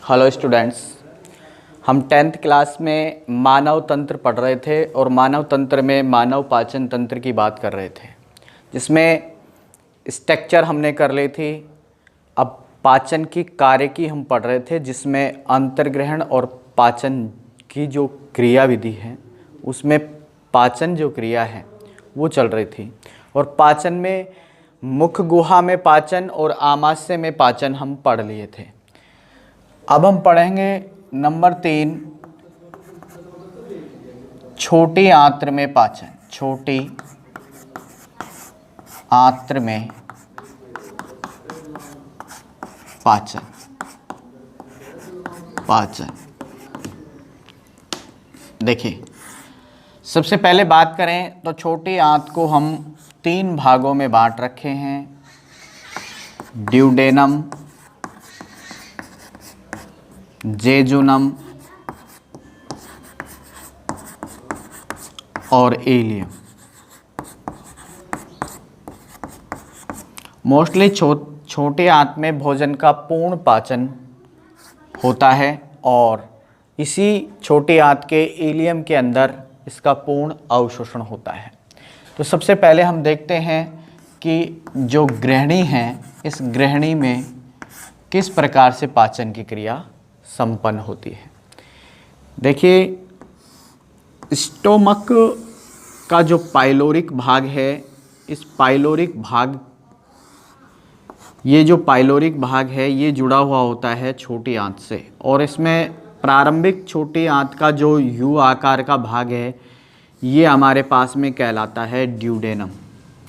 Hello students, हम 10th class में मानव तंत्र पढ़ रहे थे और मानव तंत्र में मानव पाचन तंत्र की बात कर रहे थे, जिसमें स्ट्रक्चर हमने कर ली थी। अब पाचन की कार्य की हम पढ़ रहे थे, जिसमें अंतर्ग्रहण और पाचन की जो क्रिया विधि है उसमें पाचन जो क्रिया है वो चल रही थी। और पाचन में मुख गुहा में पाचन और आमाशय में पाचन हम पढ़ लिए थे। अब हम पढ़ेंगे नंबर 3, छोटी आंत्र में पाचन। छोटी आंत्र में पाचन। देखिए, सबसे पहले बात करें तो छोटी आंत को हम 3 भागों में बांट रखे हैं: ड्यूडेनम, जेजुनम और इलियम। मोस्टली छोटे आंत में भोजन का पूर्ण पाचन होता है और इसी छोटी आंत के इलियम के अंदर इसका पूर्ण अवशोषण होता है। तो सबसे पहले हम देखते हैं कि जो गृहिणी है, इस गृहिणी में किस प्रकार से पाचन की क्रिया संपन्न होती है। देखिए, स्टोमक का जो पाइलोरिक भाग है, इस पाइलोरिक भाग ये जुड़ा हुआ होता है छोटी आंत से, और इसमें प्रारंभिक छोटी आंत का जो यू आकार का भाग है ये हमारे पास में कहलाता है ड्यूडेनम।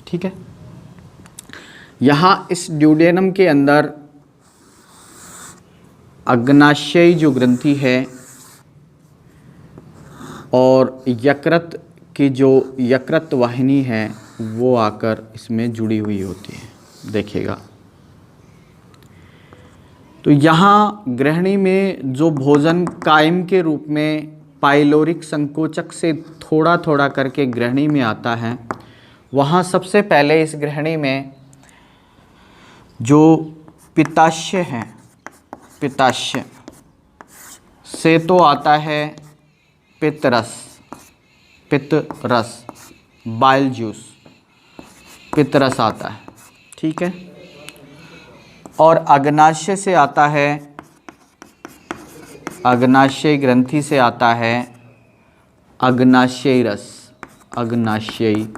ठीक है, यहाँ इस ड्यूडेनम के अंदर अग्नाशयी जो ग्रंथि है और यकृत की जो यकृत वाहिनी है वो आकर इसमें जुड़ी हुई होती है। देखिएगा, तो यहाँ गृहिणी में जो भोजन कायम के रूप में पाइलोरिक संकोचक से थोड़ा थोड़ा करके गृहिणी में आता है, वहाँ सबसे पहले इस गृहिणी में जो पित्ताशय है, पित्ताशय से तो आता है पित्तरस, बाइल जूस, पित्तरस आता है। ठीक है, और अग्नाशय से आता है, अग्नाशय ग्रंथि से आता है अग्नाशयी रस, अग्नाशयी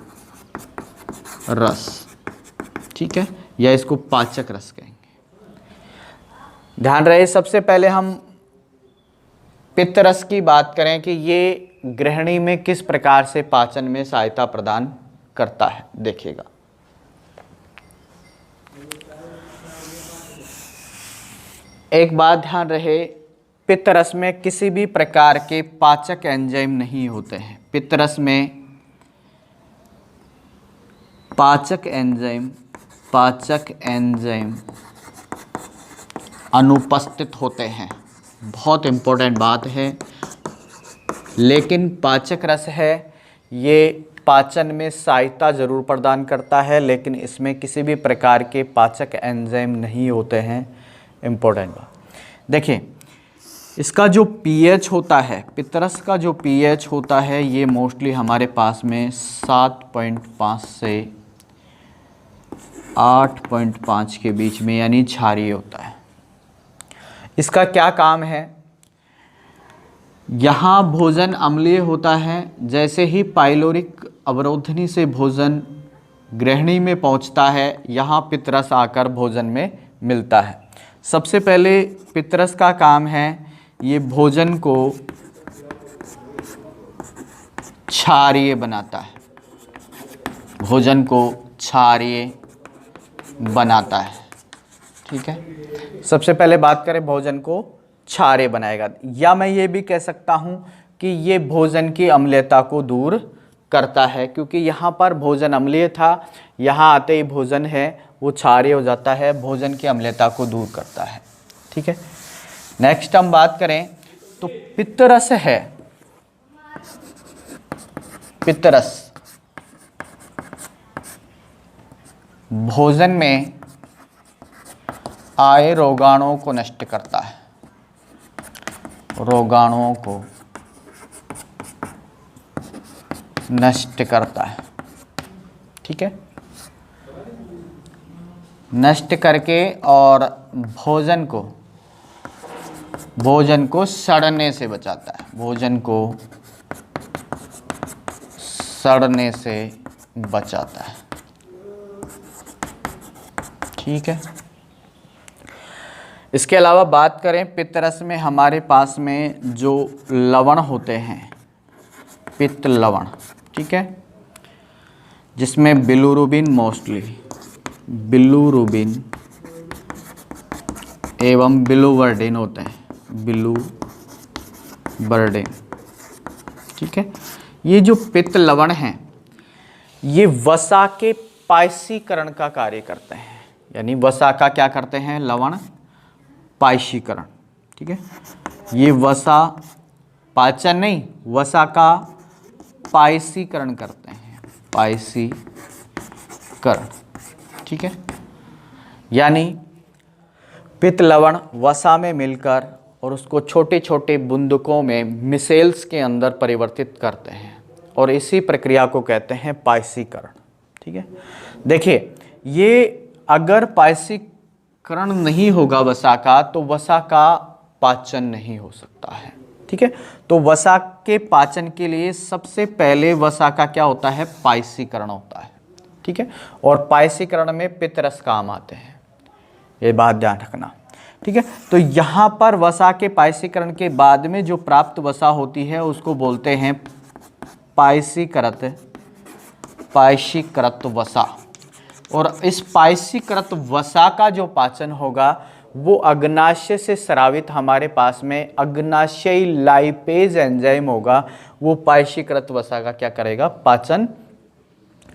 रस। ठीक है, या इसको पाचक रस कहेंगे। ध्यान रहे, सबसे पहले हम पित्तरस की बात करें कि ये गृहिणी में किस प्रकार से पाचन में सहायता प्रदान करता है। देखिएगा, एक बात ध्यान रहे, पित्तरस में किसी भी प्रकार के पाचक एंजाइम नहीं होते हैं। पित्तरस में पाचक एंजाइम अनुपस्थित होते हैं। बहुत इंपॉर्टेंट बात है। लेकिन पाचक रस है, ये पाचन में सहायता जरूर प्रदान करता है, लेकिन इसमें किसी भी प्रकार के पाचक एंजाइम नहीं होते हैं। इम्पोर्टेंट बात देखिए, इसका जो पीएच होता है, पित्तरस का जो पीएच होता है ये मोस्टली हमारे पास में 7.5 से 8.5 के बीच में, यानी क्षारीय होता है। इसका क्या काम है? यहाँ भोजन अम्लीय होता है। जैसे ही पाइलोरिक अवरोधनी से भोजन गृहिणी में पहुँचता है, यहाँ पित्तरस आकर भोजन में मिलता है। सबसे पहले पित्तरस का काम है, ये भोजन को क्षारीय बनाता है, भोजन को क्षारीय बनाता है। ठीक है, सबसे पहले बात करें, भोजन को क्षारीय बनाएगा, या मैं ये भी कह सकता हूँ कि ये भोजन की अम्लीयता को दूर करता है, क्योंकि यहाँ पर भोजन अम्लीय था, यहाँ आते ही भोजन है वो क्षारीय हो जाता है, भोजन की अम्लीयता को दूर करता है। ठीक है, नेक्स्ट हम बात करें तो पित्तरस है। पित्तरस भोजन में आए रोगाणुओं को नष्ट करता है। रोगाणुओं को नष्ट करता है। ठीक है, नष्ट करके और भोजन को सड़ने से बचाता है, भोजन को सड़ने से बचाता है। ठीक है, इसके अलावा बात करें पित्तरस में हमारे पास में जो लवण होते हैं, पित्त लवण, ठीक है, जिसमें बिलिरुबिन मोस्टली, बिलिरुबिन एवं बिलिवर्डिन होते हैं, बिलिवर्डिन। ठीक है, ये जो पित्त लवण हैं ये वसा के पायसीकरण का कार्य करते हैं, यानी वसा का क्या करते हैं, लवण पायसीकरण। ठीक है, ये वसा पाचन नहीं, वसा का पायसीकरण करते हैं, पायसीकरण। ठीक है, यानी पित्त लवण वसा में मिलकर और उसको छोटे छोटे बूंदकों में मिसेल्स के अंदर परिवर्तित करते हैं और इसी प्रक्रिया को कहते हैं पायसीकरण। ठीक है, देखिए ये अगर पायसीकरण नहीं होगा वसा का तो वसा का पाचन नहीं हो सकता है। ठीक है, तो वसा के पाचन के लिए सबसे पहले वसा का क्या होता है, पायसीकरण होता है। ठीक है, और पायसीकरण में पित्तरस काम आते हैं, ये बात ध्यान रखना। ठीक है, तो यहाँ पर वसा के पायसीकरण के बाद में जो प्राप्त वसा होती है उसको बोलते हैं पायसीकृत वसा। और इस पायसीकृत वसा का जो पाचन होगा वो अग्नाशय से स्रावित हमारे पास में अग्नाशयी लाइपेज एंजाइम होगा, वो पायसीकृत वसा का क्या करेगा, पाचन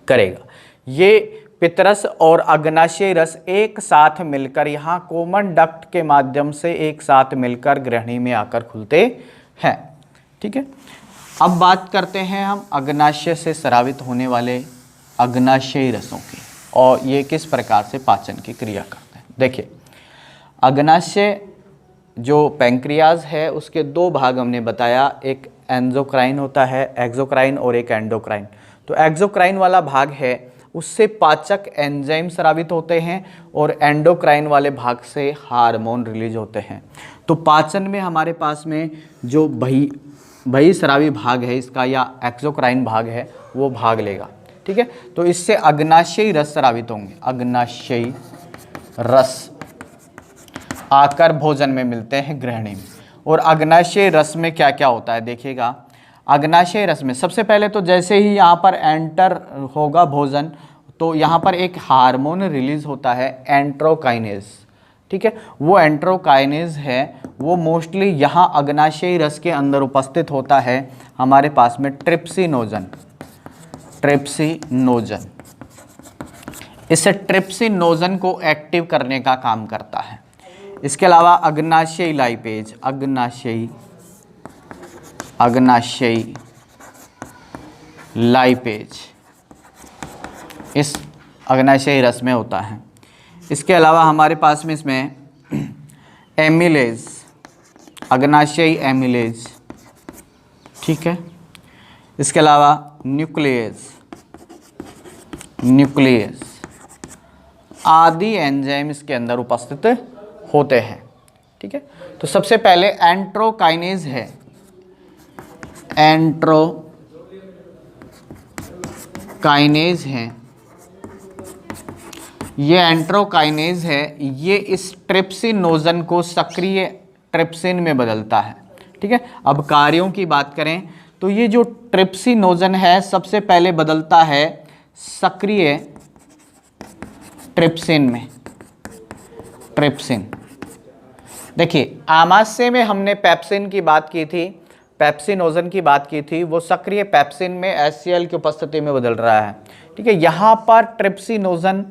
करेगा। ये पित्तरस और अग्नाशयी रस एक साथ मिलकर यहाँ कोमन डक्ट के माध्यम से एक साथ मिलकर ग्रहणी में आकर खुलते हैं। ठीक है, अब बात करते हैं हम अग्नाशय से स्रावित होने वाले अग्नाशयी रसों की और ये किस प्रकार से पाचन की क्रिया करते हैं। देखिए, अग्नाशय जो पैंक्रियाज है उसके दो भाग हमने बताया, एक एंडोक्राइन होता है, एक्सोक्राइन, और एक एंडोक्राइन। तो एक्सोक्राइन वाला भाग है उससे पाचक एंजाइम स्रावित होते हैं और एंडोक्राइन वाले भाग से हार्मोन रिलीज होते हैं। तो पाचन में हमारे पास में जो बहिस्रावी भाग है इसका या एक्सोक्राइन भाग है वो भाग लेगा। ठीक है, तो इससे अग्नाशयी रस स्रावित होंगे, अग्नाशयी रस आकर भोजन में मिलते हैं ग्रहणी में। और अग्नाशयी रस में क्या क्या होता है देखिएगा, अग्नाशयी रस में सबसे पहले तो जैसे ही यहाँ पर एंटर होगा भोजन तो यहाँ पर एक हार्मोन रिलीज होता है एंट्रोकाइनेज। ठीक है, वो एंट्रोकाइनेज है वो मोस्टली यहाँ अग्नाशयी रस के अंदर उपस्थित होता है हमारे पास में ट्रिप्सिनोजन। इससे ट्रिप्सिनोजन को एक्टिव करने का काम करता है। इसके अलावा अग्नाशयी लाइपेज, अग्नाशयी लाइपेज इस अग्नाशयी रस में होता है। इसके अलावा हमारे पास में इसमें एमिलेज, अग्नाशयी एमिलेज। ठीक है, इसके अलावा न्यूक्लियस आदि एंजाइम इसके अंदर उपस्थित होते हैं। ठीक है, तो सबसे पहले एंट्रोकाइनेज है, एंट्रोकाइनेज है, ये एंट्रोकाइनेज है, ये इस ट्रिप्सिनोजन को सक्रिय ट्रिप्सिन में बदलता है। ठीक है, अब कार्यों की बात करें तो ये जो ट्रिप्सिनोजन है सबसे पहले बदलता है सक्रिय ट्रिप्सिन में, ट्रिप्सिन। देखिए, आमाशय में हमने पेप्सिन की बात की थी, पेप्सिनोजन की बात की थी, वो सक्रिय पेप्सिन में HCl की उपस्थिति में बदल रहा है। ठीक है, यहाँ पर ट्रिप्सिनोजन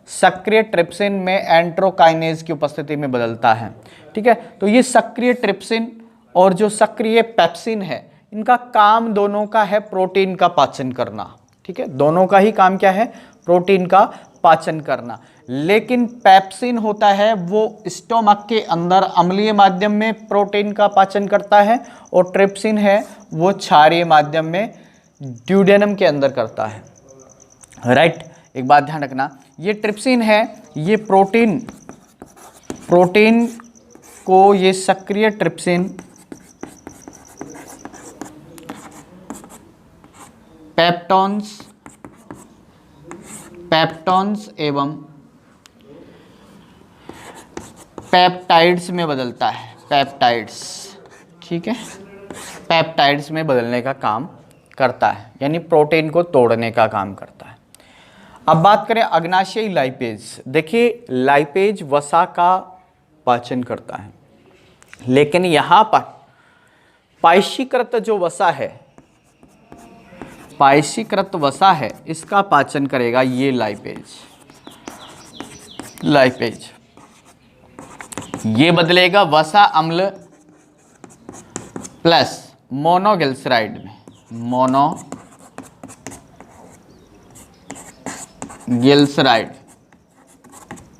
सक्रिय ट्रिप्सिन में एंट्रोकाइनेज की उपस्थिति में बदलता है। ठीक है, तो ये सक्रिय ट्रिप्सिन और जो सक्रिय पेप्सिन है इनका काम दोनों का है प्रोटीन का पाचन करना। ठीक है, दोनों का ही काम क्या है, प्रोटीन का पाचन करना। लेकिन पेप्सिन होता है वो स्टोमक के अंदर अम्लीय माध्यम में प्रोटीन का पाचन करता है, और ट्रिप्सिन है वो क्षारीय माध्यम में ड्यूडेनम के अंदर करता है। राइट, एक बात ध्यान रखना, ये ट्रिप्सिन है ये प्रोटीन को, ये सक्रिय ट्रिप्सिन पेप्टॉन्स एवं पेप्टाइड्स में बदलता है, पेप्टाइड्स, ठीक है, पेप्टाइड्स में बदलने का काम करता है, यानी प्रोटीन को तोड़ने का काम करता है। अब बात करें अग्नाशयी लाइपेज। देखिए लाइपेज वसा का पाचन करता है, लेकिन यहाँ पर पायशीकृत जो वसा है, पायशीकृत वसा है, इसका पाचन करेगा ये लाइपेज। ये बदलेगा वसा अम्ल प्लस मोनोग्लिसराइड में,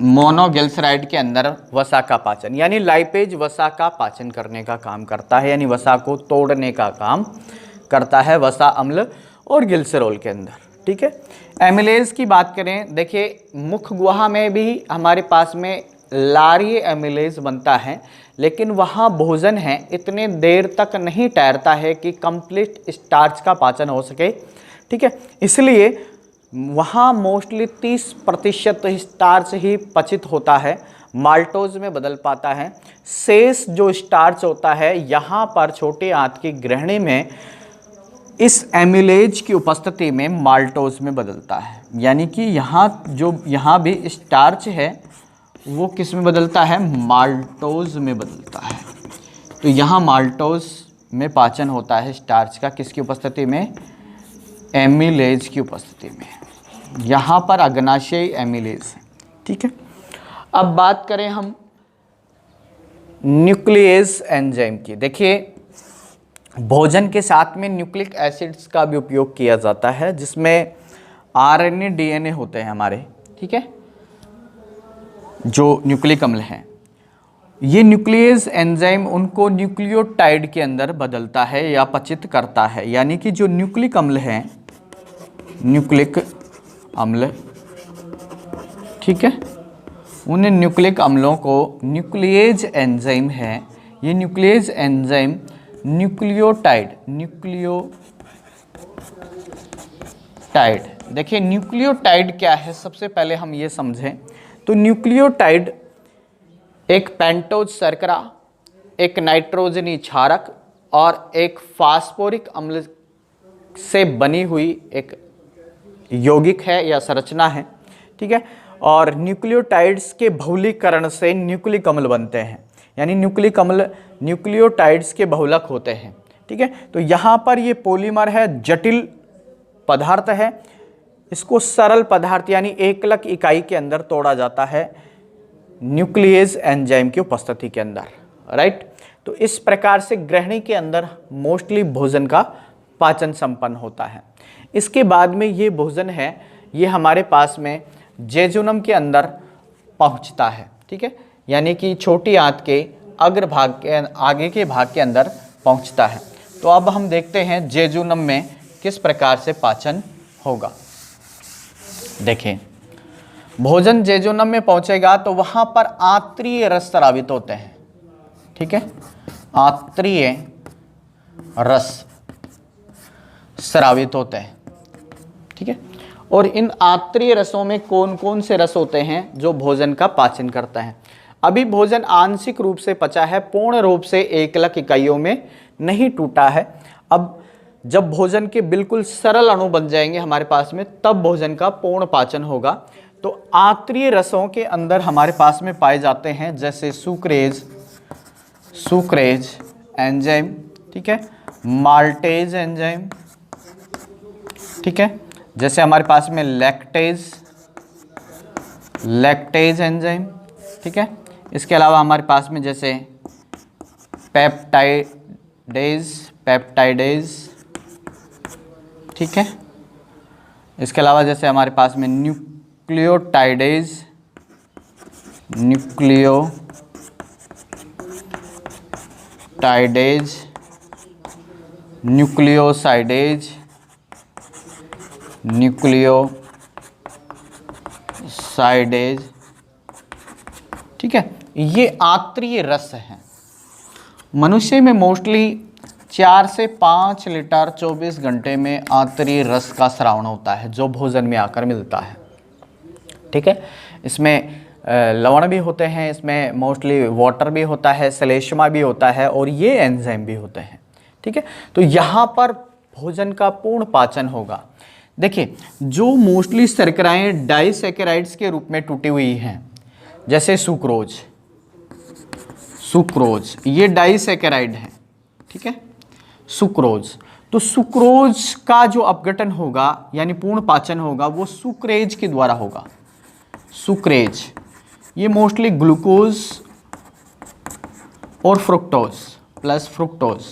मोनोग्लिसराइड के अंदर वसा का पाचन, यानी लाइपेज वसा का पाचन करने का काम करता है, यानी वसा को तोड़ने का काम करता है वसा अम्ल और ग्लिसरॉल के अंदर, ठीक है। एमिलेज की बात करें, देखिए मुख गुहा में भी हमारे पास में लारीय एमिलेज बनता है, लेकिन वहाँ भोजन है इतने देर तक नहीं ठहरता है कि कंप्लीट स्टार्च का पाचन हो सके, ठीक है। इसलिए वहाँ मोस्टली 30% स्टार्च ही पचित होता है, माल्टोज में बदल पाता है। शेष जो स्टार्च होता है यहाँ पर छोटे आंत की गृहिणी में इस एमिलेज की उपस्थिति में माल्टोज में बदलता है, यानी कि यहाँ भी स्टार्च है वो किस में बदलता है, माल्टोज में बदलता है। तो यहाँ माल्टोज में पाचन होता है स्टार्च का, किसकी उपस्थिति में, एमिलेज की उपस्थिति में। यहाँ पर अग्नाशयी एमिलेज है, ठीक है। अब बात करें हम न्यूक्लियेज एंजाइम की। देखिए भोजन के साथ में न्यूक्लिक एसिड्स का भी उपयोग किया जाता है, जिसमें आरएनए डीएनए होते हैं हमारे, ठीक है, जो न्यूक्लिक अम्ल हैं। ये न्यूक्लियेज एंजाइम उनको न्यूक्लियोटाइड के अंदर बदलता है या पचित करता है, यानी कि जो न्यूक्लिक अम्ल हैं, न्यूक्लिक अम्ल, ठीक है, उन न्यूक्लिक अम्लों को न्यूक्लियेज एंजाइम है, ये न्यूक्लियेज एंजाइम न्यूक्लियोटाइड, देखिए न्यूक्लियोटाइड क्या है, सबसे पहले हम ये समझें। तो न्यूक्लियोटाइड एक पेंटोज शर्करा, एक नाइट्रोजनी क्षारक और एक फास्फोरिक अम्ल से बनी हुई एक यौगिक है या संरचना है, ठीक है। और न्यूक्लियोटाइड्स के बहुलीकरण से न्यूक्लिक अम्ल बनते हैं, यानी न्यूक्लिक अम्ल न्यूक्लियोटाइड्स के बहुलक होते हैं, ठीक है। तो यहाँ पर ये पॉलीमर है, जटिल पदार्थ है, इसको सरल पदार्थ यानी एकलक इकाई के अंदर तोड़ा जाता है न्यूक्लियेज एंजाइम की उपस्थिति के अंदर, राइट। तो इस प्रकार से गृहिणी के अंदर मोस्टली भोजन का पाचन संपन्न होता है। इसके बाद में ये भोजन है ये हमारे पास में जेजुनम के अंदर पहुंचता है, ठीक है, यानी कि छोटी आंत के अग्रभाग के आगे के भाग के अंदर पहुंचता है। तो अब हम देखते हैं जेजुनम में किस प्रकार से पाचन होगा। देखें भोजन जेजुनम में पहुंचेगा तो वहां पर आंत्रीय रस स्रावित होते हैं, ठीक है, आंत्रीय रस स्रावित होते हैं, ठीक है। और इन आंत्रीय रसों में कौन कौन से रस होते हैं जो भोजन का पाचन करता है। अभी भोजन आंशिक रूप से पचा है, पूर्ण रूप से एकलक इकाइयों में नहीं टूटा है। अब जब भोजन के बिल्कुल सरल अणु बन जाएंगे हमारे पास में, तब भोजन का पूर्ण पाचन होगा। तो आंतरीय रसों के अंदर हमारे पास में पाए जाते हैं जैसे सुक्रेज एंजाइम, ठीक है, माल्टेज एंजाइम, ठीक है, जैसे हमारे पास में लैक्टेज एंजाइम, ठीक है। इसके अलावा हमारे पास में जैसे पेप्टाइडेज, ठीक है, इसके अलावा जैसे हमारे पास में न्यूक्लियोटाइडेज, न्यूक्लियोसाइडेज, ठीक है, ये आंतरीय रस है। मनुष्य में मोस्टली 4 से 5 लीटर 24 घंटे में आंतरीय रस का स्रावण होता है, जो भोजन में आकर मिलता है। ठीक है, इसमें लवण भी होते हैं, इसमें मोस्टली वाटर भी होता है, श्लेष्मा भी होता है और ये एंजाइम भी होते हैं। ठीक है, तो यहाँ पर भोजन का पूर्ण पाचन होगा। देखिए, जो मोस्टली शर्कराएं डाइसैकेराइड्स के रूप में टूटी हुई हैं, जैसे सुक्रोज, ये डाइसैकेराइड है। ठीक है, सुक्रोज, तो सुक्रोज का जो अपघटन होगा यानी पूर्ण पाचन होगा वो सुक्रेज के द्वारा होगा। सुक्रेज ये मोस्टली ग्लूकोज और फ्रुक्टोज प्लस फ्रुक्टोज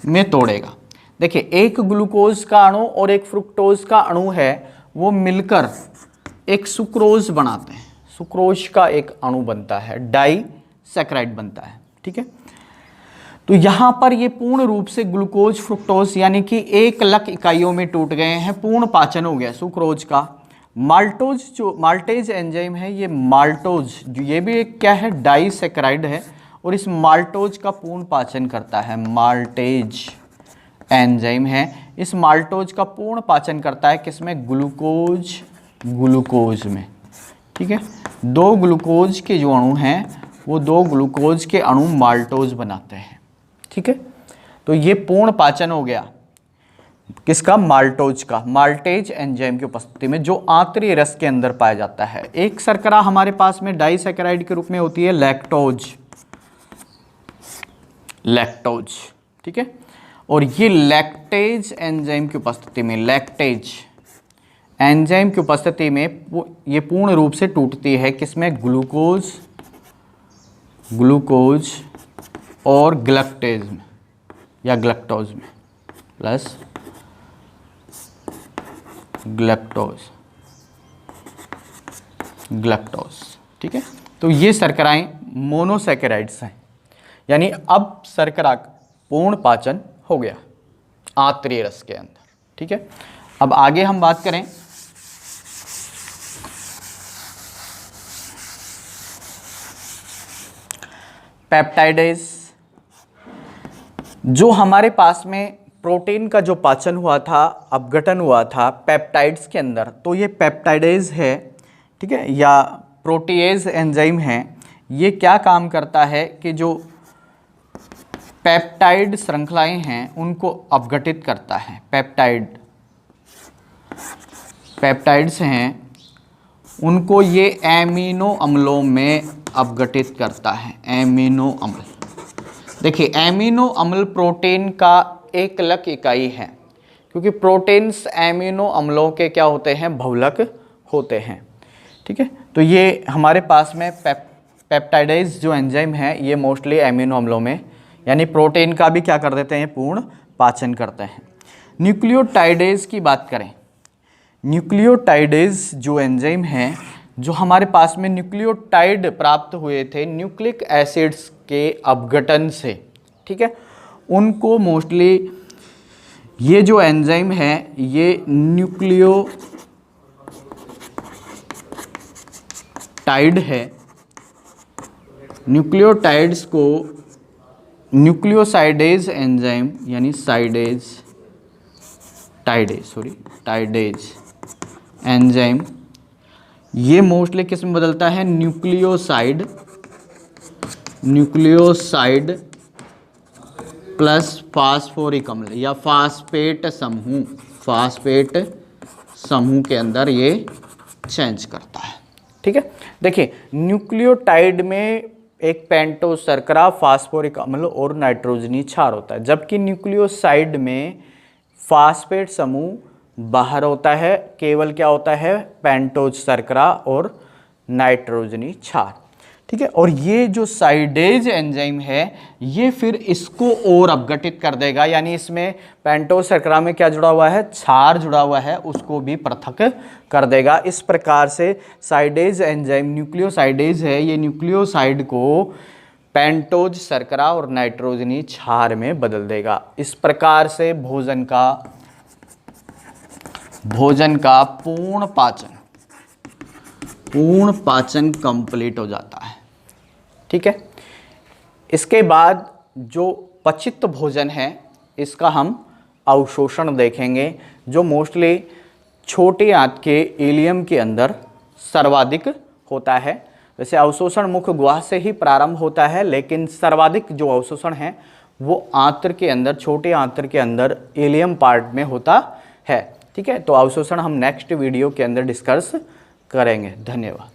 में तोड़ेगा। देखिए, एक ग्लूकोज का अणु और एक फ्रुक्टोज का अणु है, वो मिलकर एक सुक्रोज बनाते हैं। सुक्रोज का एक अणु बनता है, डाइसैकेराइड बनता है। ठीक है, तो यहाँ पर ये पूर्ण रूप से ग्लूकोज फ्रुक्टोज यानी कि 1 लाख इकाइयों में टूट गए हैं, पूर्ण पाचन हो गया सुक्रोज का। माल्टोज, जो माल्टेज एंजाइम है, ये माल्टोज, ये भी एक क्या है, डाइसैकेराइड है, और इस माल्टोज का पूर्ण पाचन करता है। माल्टेज एंजाइम है, इस माल्टोज का पूर्ण पाचन करता है किसमें, ग्लूकोज में। ठीक है, 2 ग्लूकोज के जो अणु हैं वो 2 ग्लूकोज के अणु माल्टोज बनाते हैं। ठीक है, तो ये पूर्ण पाचन हो गया किसका, माल्टोज का, माल्टेज एंजाइम की उपस्थिति में, जो आंतरिक रस के अंदर पाया जाता है। एक शर्करा हमारे पास में डाइसैकेराइड के रूप में होती है, लैक्टोज। ठीक है, और ये लैक्टेज एंजाइम की उपस्थिति में, लैक्टेज एंजाइम की उपस्थिति में ये पूर्ण रूप से टूटती है किसमें, ग्लूकोज और ग्लक्टेज में या ग्लक्टोज में, प्लस ग्लक्टोज। ठीक है, तो ये शर्कराएं मोनोसैकेराइड्स हैं, यानी अब शर्करा पूर्ण पाचन हो गया आंतरिक रस के अंदर। ठीक है, अब आगे हम बात करें पेप्टाइडेज। जो हमारे पास में प्रोटीन का जो पाचन हुआ था, अपघटन हुआ था पेप्टाइड्स के अंदर, तो ये पेप्टाइडेज है। ठीक है, या प्रोटीएज एंजाइम है। ये क्या काम करता है कि जो पेप्टाइड श्रृंखलाएं हैं उनको अपघटित करता है। पेप्टाइड्स हैं, उनको ये एमिनो अम्लों में अपघटित करता है। एमिनो अम्ल, देखिए, एमिनो अम्ल प्रोटीन का एकलक इकाई है, क्योंकि प्रोटीन्स एमिनो अम्लों के क्या होते हैं, बहुलक होते हैं। ठीक है, तो ये हमारे पास में पेप्टाइडेज जो एंजाइम है, ये मोस्टली एमिनो अम्लों में यानी प्रोटीन का भी क्या कर देते हैं, पूर्ण पाचन करते हैं। न्यूक्लियोटाइडेज की बात करें, न्यूक्लियोटाइडेज जो एंजाइम हैं, जो हमारे पास में न्यूक्लियोटाइड प्राप्त हुए थे न्यूक्लिक एसिड्स के अपघटन से, ठीक है, उनको मोस्टली ये जो एंजाइम है ये न्यूक्लियोटाइड है, न्यूक्लियोटाइड्स को न्यूक्लियोसाइडेज एंजाइम यानी टाइडेज एंजाइम, ये मोस्टली किस में बदलता है, न्यूक्लियोसाइड प्लस फास्फोरिक अम्ल या फास्फेट समूह के अंदर ये चेंज करता है। ठीक है, देखिए, न्यूक्लियोटाइड में एक पेंटोज शर्करा, फास्फोरिक अम्ल और नाइट्रोजनी क्षार होता है, जबकि न्यूक्लियोसाइड में फास्फेट समूह बाहर होता है, केवल क्या होता है, पेंटोज शर्करा और नाइट्रोजनी क्षार। ठीक है। और ये जो साइडेज एंजाइम है ये फिर इसको और अपघटित कर देगा, यानी इसमें पेंटोज शर्करा में क्या जुड़ा हुआ है, क्षार जुड़ा हुआ है, उसको भी पृथक कर देगा। इस प्रकार से साइडेज एंजाइम न्यूक्लियोसाइडेज है, ये न्यूक्लियोसाइड को पेंटोज शर्करा और नाइट्रोजनी क्षार में बदल देगा। इस प्रकार से भोजन का पूर्ण पाचन कंप्लीट हो जाता है। ठीक है। इसके बाद जो पचित भोजन है इसका हम अवशोषण देखेंगे, जो मोस्टली छोटी आंत के इलियम के अंदर सर्वाधिक होता है। वैसे अवशोषण मुख्य गुहा से ही प्रारंभ होता है, लेकिन सर्वाधिक जो अवशोषण है वो आंत्र के अंदर, छोटे आंत्र के अंदर इलियम पार्ट में होता है। ठीक है। तो अवशोषण हम नेक्स्ट वीडियो के अंदर डिस्कस करेंगे। धन्यवाद।